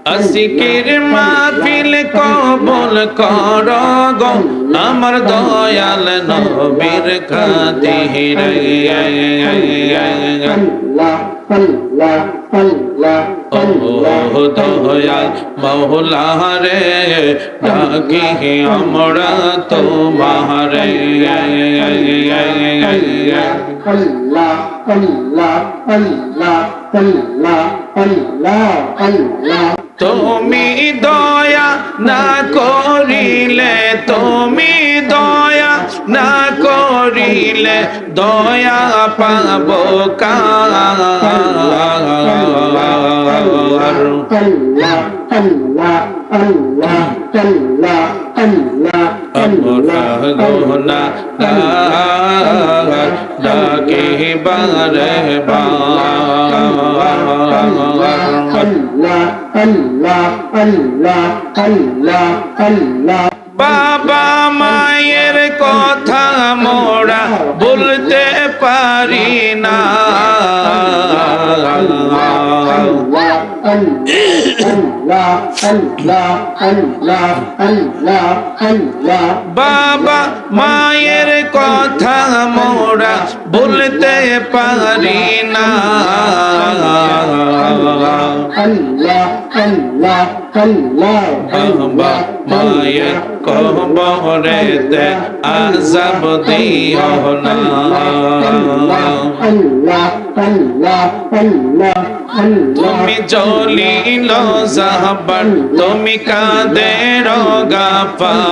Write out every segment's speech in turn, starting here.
আশিকের মাহফিল কবুল কর গো আমার দয়াল নবীর খাতিরে ও দয়াল মওলা রে ডাকি আমরা তোমারে তুমি দয়া না করিলে তুমি দয়া না করিলে দয়া পাবো কার আমরা গুনাহগার ডাকি বারে বাবা মায়ের কথা মোরা বলতে পারি না বাবা মায়ের কথা মোরা বলতে পারি না বাবা মায়ের কবরেতে আযাব দিও না তুমি জলিল জাহবার তুমি কাদের গাফার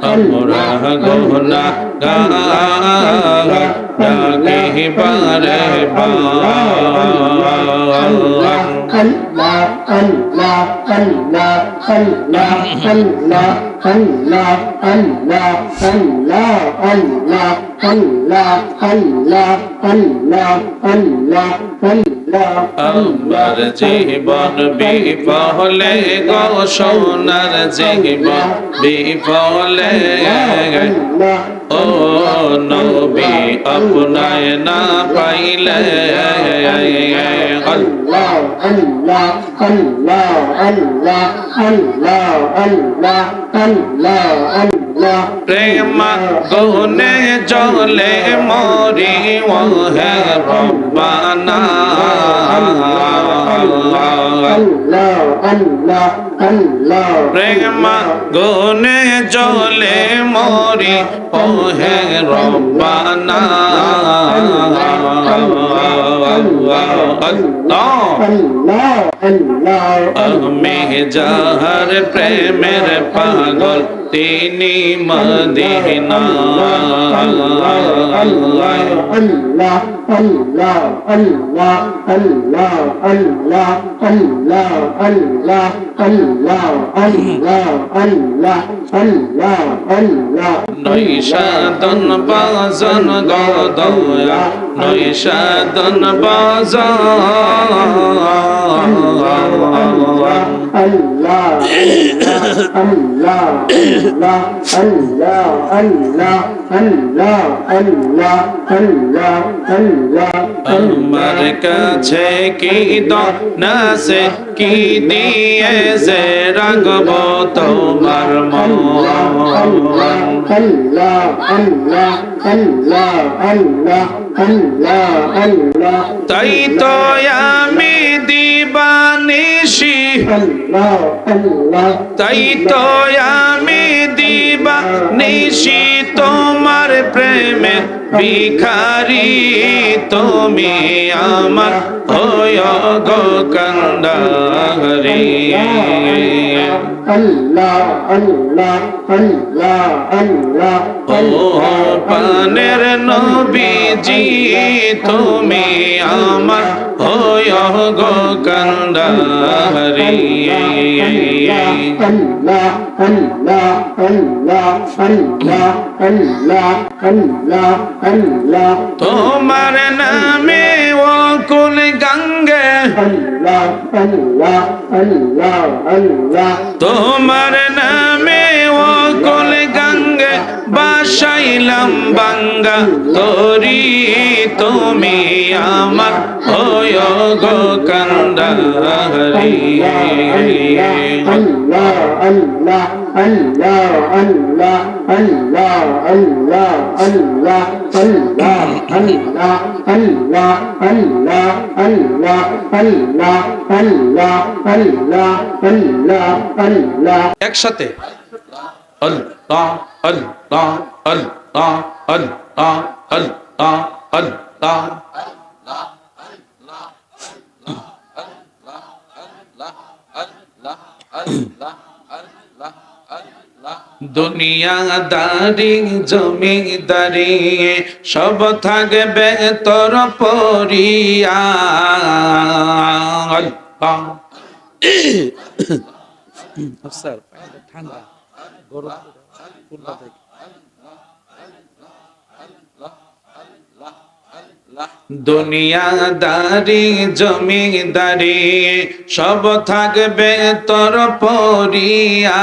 আমরা গুনাহগার ডাকি বারে আমার জীবন বিফলে গো সোনার জীবন বিফলে ও নবী আপনায় না পাইলে প্রেম গুনে জলে মরি ও হে রব্বানা প্রেম গুনে জলে মরি ও হে রব্বানা আমি যাহার প্রেমের পাগল তিনি মদিনা নৈশাদন বাজন গদয়া নৈশাদন বাজন আমার কাছে কি দনাসে কি দিয়ে যে রাখব তোমার মন তাই তো আমি দিবানিশি তাই তো আমি দিবানিশি তোমার প্রেমে ভিখারি তুমি আমার হয় গো কান্ডারি ও পানের নবীজি তুমি আমার হয় গো কান্ডারি তোমার নামে ও কুল গঙ্গে তোমার নামে ও কুল গঙ্গে বাসাইলাম বাঙ্গা তোরি তুমি ওই গো কান্দারি আল্লাহ আল্লাহ আল্লাহ আল্লাহ আল্লাহ আল্লাহ আল্লাহ আল্লাহ আল্লাহ আল্লাহ আল্লাহ আল্লাহ আল্লাহ আল্লাহ আল্লাহ আল্লাহ আল্লাহ একসাথে আল্লাহ আল্লাহ আল্লাহ আল্লাহ আল্লাহ আল্লাহ দুনিয়াদারি জমিদারি সব থাকবে তোর পরিয়া আল্লাহ স্যার ঠান্ডা গরম খুলনা থেকে দুনিয়াদারি জমিদারি সব থাকবে তোর পরিয়া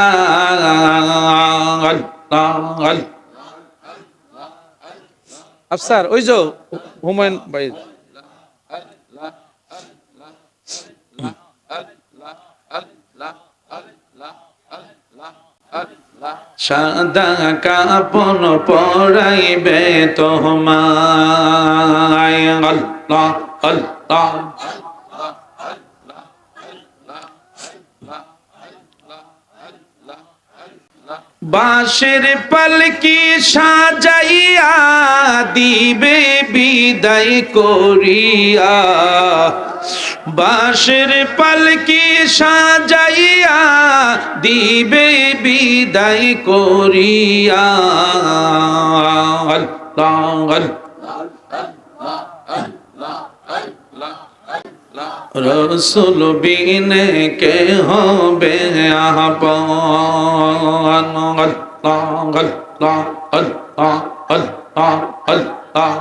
আফসার ওই যে হুমায়ুন ভাই সাদা কাপন পরাইবে তোমায় আল্লাহ আল্লাহ বাঁশের পালকি সাজাইয়া দিবে বিদায় করিয়া বাঁশের পালকি সাজাইয়া দিবে বিদায় করিয়া আল্লাহ রসুল বিনে কে হবে আপন আল্লাহ আল্লাহ আল্লাহ আল্লাহ আল্লাহ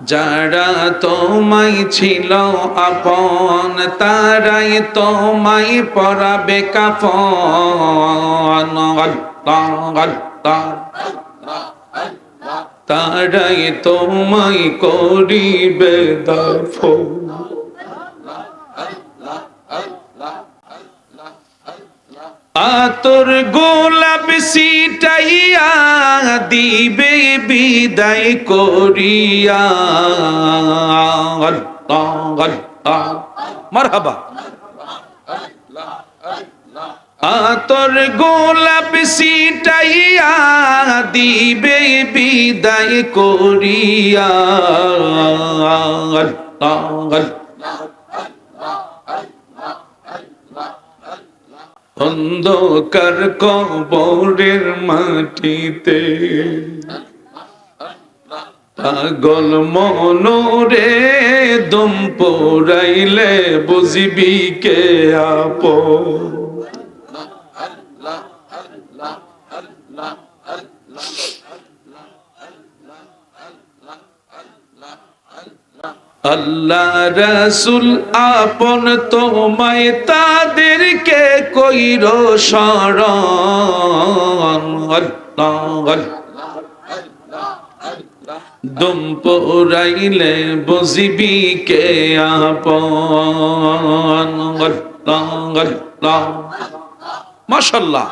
যারা তোমায় ছিল আপন তারাই তোমায় পরাবে কাফন আল্লাহ আল্লাহ তারাই তোমায় করিবে দাফন আতর গোলাপ সিটাইয়া দিবে বিদায় করিয়া আল্লাহ আল্লাহ মারহাবা আতর গোলাপ সিটাইয়া দিবে বিদায় করিয়া আল্লাহ অন্ধকার কবরের মাটিতে পাগল মনরে দম পোড়াইলে বুঝবি কে আপন আল্লাহ রাসূল আপন তোমায় তাদেরকে কইরো শরণ আল্লাহ দম পোড়াইলে বুঝবি কে আপন আল্লাহ আল্লাহ মাশাআল্লাহ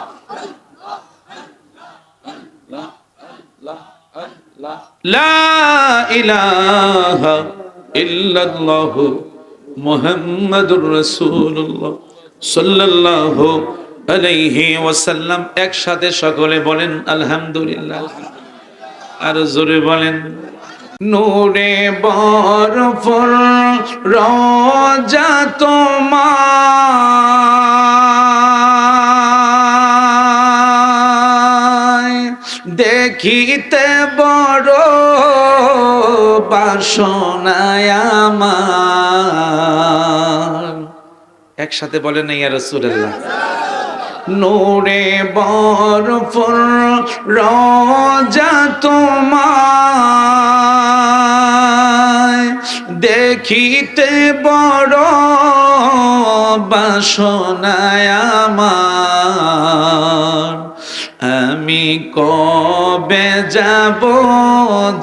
লা ইলাহা ইল্লাল্লাহু মুহাম্মাদুর রাসূলুল্লাহ সাল্লাল্লাহু আলাইহি ওয়াসাল্লাম একসাথে সকলে বলেন আলহামদুলিল্লাহ আর জোরে বলেন নূরে বরফর রওজা তোমায় দেখিতে বড় বাসনায় আমার একসাথে বলেন ইয়া রাসূলুল্লাহ নূরে বরফর রওজা তোমায় দেখিতে বড় বাসনায় আমার, আমি কবে যাব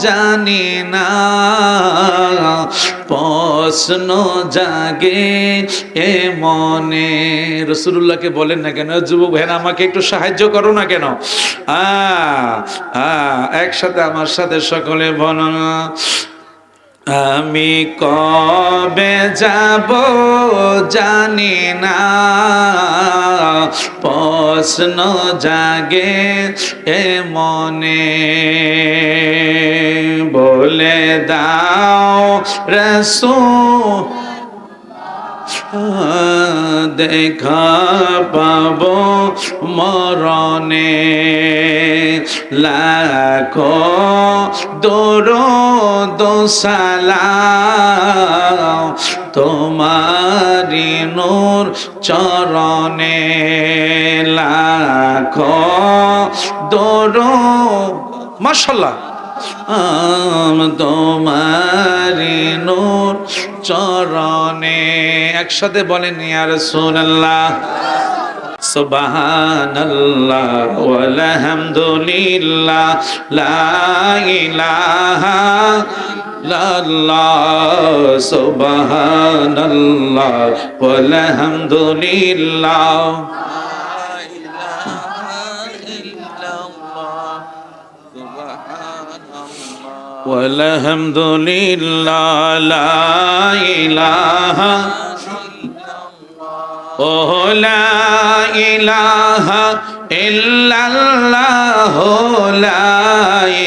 জানি না, প্রশ্ন জাগে এ মনে। রাসূলুল্লাহকে বলেন না কেন, যুবক ভাইরা আমাকে একটু সাহায্য করো না কেন? একসাথে আমার সাথে সকলে বলো না, আমি কবে যাব জানি না, প্রশ্ন জাগে এ মনে, বলে দাও রাসূল দেখা পাবো মরণে, লাখো দরুদ সালাম তোমারি নূর চরণে, লাখো দরুদ মাশাআল্লাহ তোমারি নূর চরণে। একসাথে বলেন ইয়া রাসূলুল্লাহ, সুবহানাল্লাহ ওয়াল হামদুলিল্লাহ, লা ইলাহা ইল্লাল্লাহ, সুবহানাল্লাহ ওয়াল হামদুলিল্লাহ, walhamdulillah, la ilaha oh la ilaha illallah, la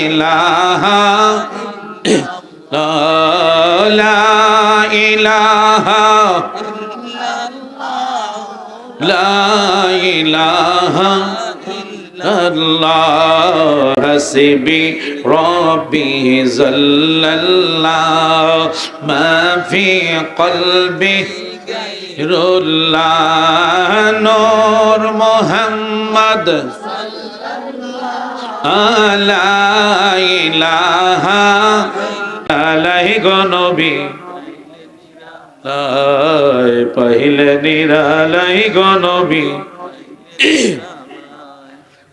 ilaha la ilaha la ilaha Allah, hasbi rabbi zallallah, ma fi qalbi ghayrullah, nur Muhammad la ilaha alayhi gonobi, pahle niralai gonobi,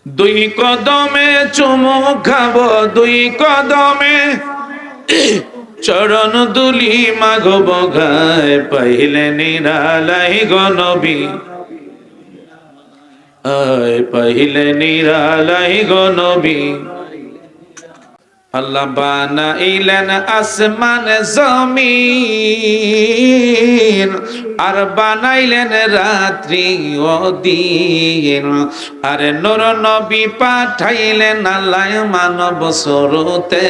দুই কদমে চুমু খাবো, দুই কদমে চরণ দুলি মাগব গায়, পাইলে নিরালাই গনবী, পাইলে নিরালাই গনবী। আল্লাহ বানাইলেন আসমান জমিন, আর বানাইলেন রাত্রি ও দিন, আরে নূর নবী পাঠাইলেন আল্লাহ মানব স্বরূপে।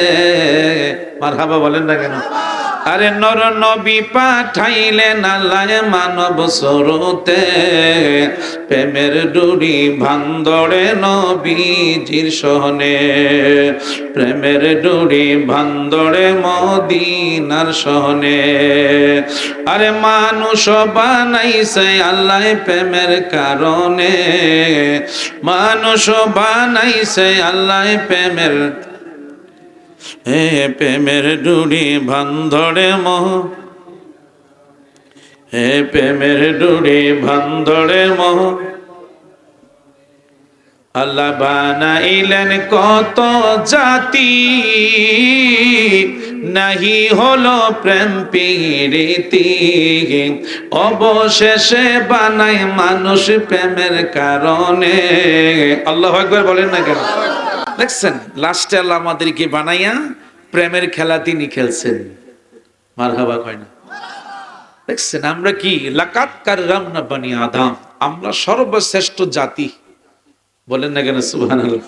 মারহাবা বলেন না কেন? আরে নূর নবী পাঠাইলেন আল্লাহ মানব স্বরূপে, প্রেমের ডুরি ভান্দড়ে নবীজির সহনে, প্রেমের ডুরি ভান্দড়ে মদিনার সহনে, আরে মানুষ বানাইছে আল্লাহ প্রেমের কারণে, মানুষ বানাইছে আল্লাহ প্রেমের, হে প্রেমের ডুরি ভান্দড়ে হে প্রেমের ডুরি ভান্দড়ে আল্লাহ বানাইলেন কত জাতি, নাহি হলো প্রেম প্রীতি, অবশেষে বানাই মানুষ প্রেমের কারণে। আল্লাহু আকবার বলেন না কেন? দেখছেন লাস্টে আল্লাহ আমাদেরকে বানাইয়া প্রেমের খেলা তিনি খেলছেন। মারহাবা কয় না? দেখছেন আমরা কি লাকাত কাররামনা বানি আদম, আমরা সর্বশ্রেষ্ঠ জাতি। বলেন না কেন সুবহানাল্লাহ?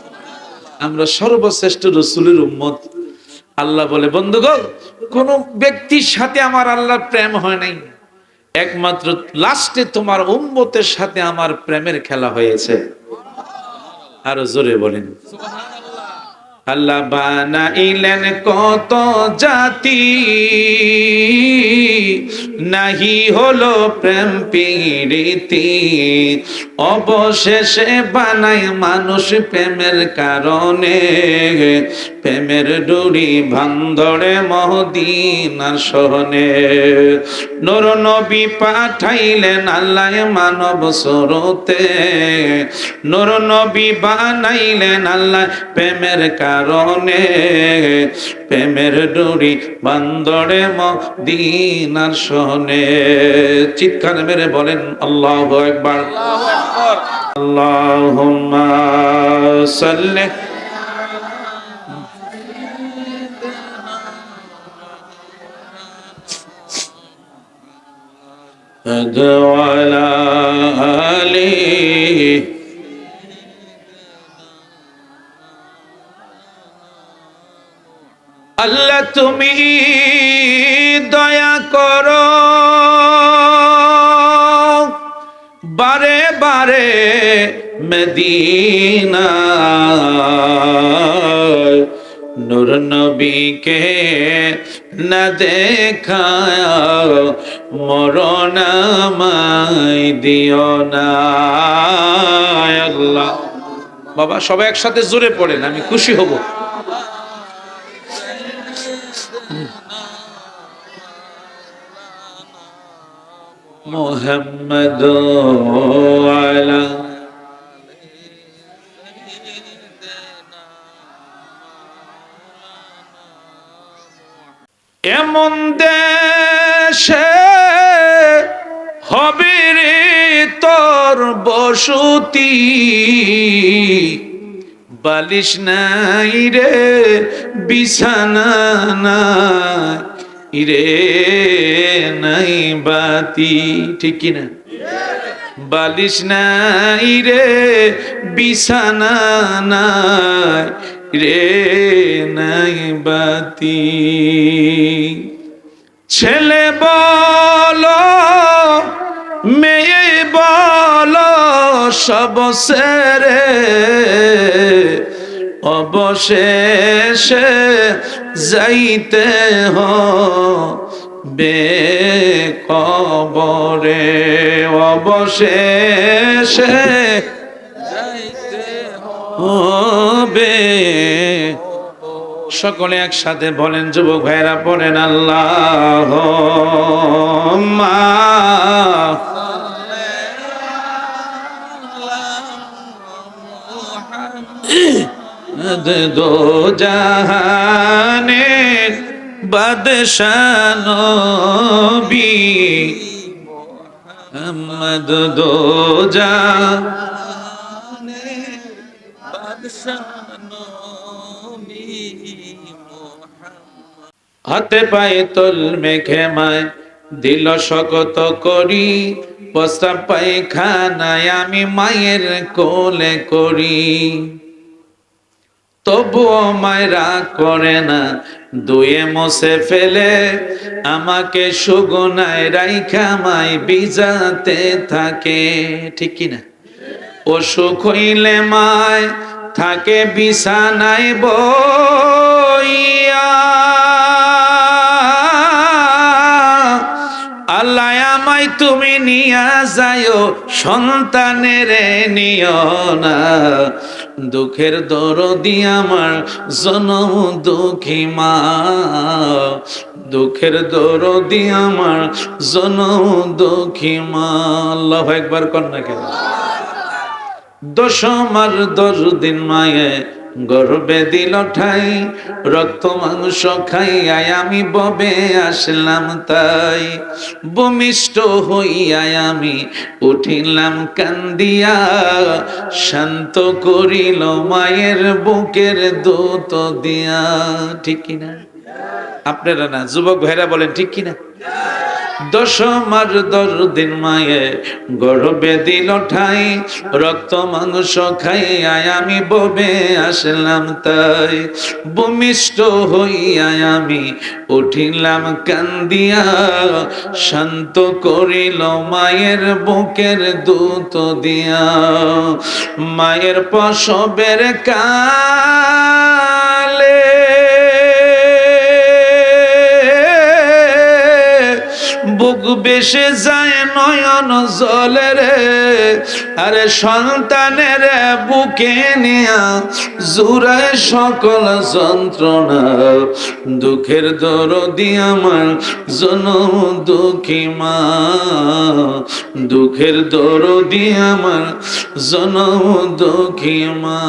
আমরা সর্বশ্রেষ্ঠ রাসূলের উম্মত। আল্লাহ বলে বন্ধুগণ, কোন ব্যক্তির সাথে আমার আল্লাহর প্রেম হয় নাই, একমাত্র লাস্টে তোমার উম্মতের সাথে আমার প্রেমের খেলা হয়েছে। আরো জোরে বলেন সুবহানাল্লাহ। আল্লাহ বানাইলেন কত জাতি, নাহি হলো প্রেম প্রীতি, অবশেষে বানায় মানুষ প্রেমের কারণে, প্রেমের ডুরি ভান্ধরে মদিনার শহরে। নূর নবী পাঠাইলেন আল্লাহ মানব স্রোতে, নূর নবী বানাইলেন আল্লাহ প্রেমের কারণে, প্রেমের ডুরি বান্দরে মদিনার শহরে। চিৎকার মেরে বলেন আল্লাহু আকবার। আল্লাহুম্মা সাল্লি ওয়ালা আলি। আল্লাহ তুমি দয়া করো, বারে বারে মদিনায় নূর নবীকে না দেখায় মরণ আমায় দিও না। আল্লাহ বাবা সবাই একসাথে জোরে পড়েন, আমি খুশি হব। মুহাম্মদ আলা এমন দেশে হবে রে তোর বসতি, বালিশ নাই রে বিছানা নাই রে নাই বাতি, ঠিক কিনা? বালিশ নাই রে বিছানা নাই রে নাই বাতি। ছেলে বলো মেয়ে বলো সব সেরে অবশেষে যাইতে হবে কবরে, অবশেষে যাইতে হবে। সকলে একসাথে বলেন, যুবক ভাইরা পড়েন আল্লাহুম্মা দো জাহানে বাদশাহ নবী মুহাম্মদ, দো জাহানে বাদশাহ নবী মুহাম্মদ। হাতে পায়ে তোল মেঘে মায় দিল শকত করি, প্রস্তাব পায়খানায় আমি মায়ের কোলে করি, তবুও মায়েরা করে না, দুয়ে মুছে ফেলে আমাকে সুগুনায় রাইখা মায় বিজাতে থাকে, ঠিক কিনা? অসুখ হইলে মায় থাকে বিছানায় বইয়া, আল্লাহ আমায় তুমি নিয়া যাইও সন্তানের নিও না, দুঃখের দরদি আমার জনম দুঃখী মা, দুঃখের দরদি আমার জনম দুঃখী মা। আল্লাহু আকবার কর না কেন? 10 দিন মায়ে গর্বে দিল ঠাই, রক্ত মাংস খাইয়াই আমি ববে আসলাম তাই, ভূমিষ্ঠ হইয়াই আমি উঠিলাম কান্দিয়া, শান্ত করিল মায়ের বুকের দুধ দিয়া, ঠিক কিনা? আপনারা না যুবক ভাইরা বলেন ঠিক কিনা? 10 দিন মায়ে গর্বে দিল ঠাই, রক্ত মাংস খাইয়াই আমি ববে আসলাম তাই, ভূমিষ্ঠ হইয়াই আমি উঠিলাম কান্দিয়া, শান্ত করিল মায়ের বুকের দুধ দিয়া, মায়ের প্রসবের কালে বুক বেসে যায় নয়ন জলে রে, আরে সন্তানের বুকে নিয়া জুড়ায় সকল যন্ত্রণা, দুঃখের দরদি আমার জনম দুঃখী মা, দুঃখের দরদি আমার জনম দুঃখী মা।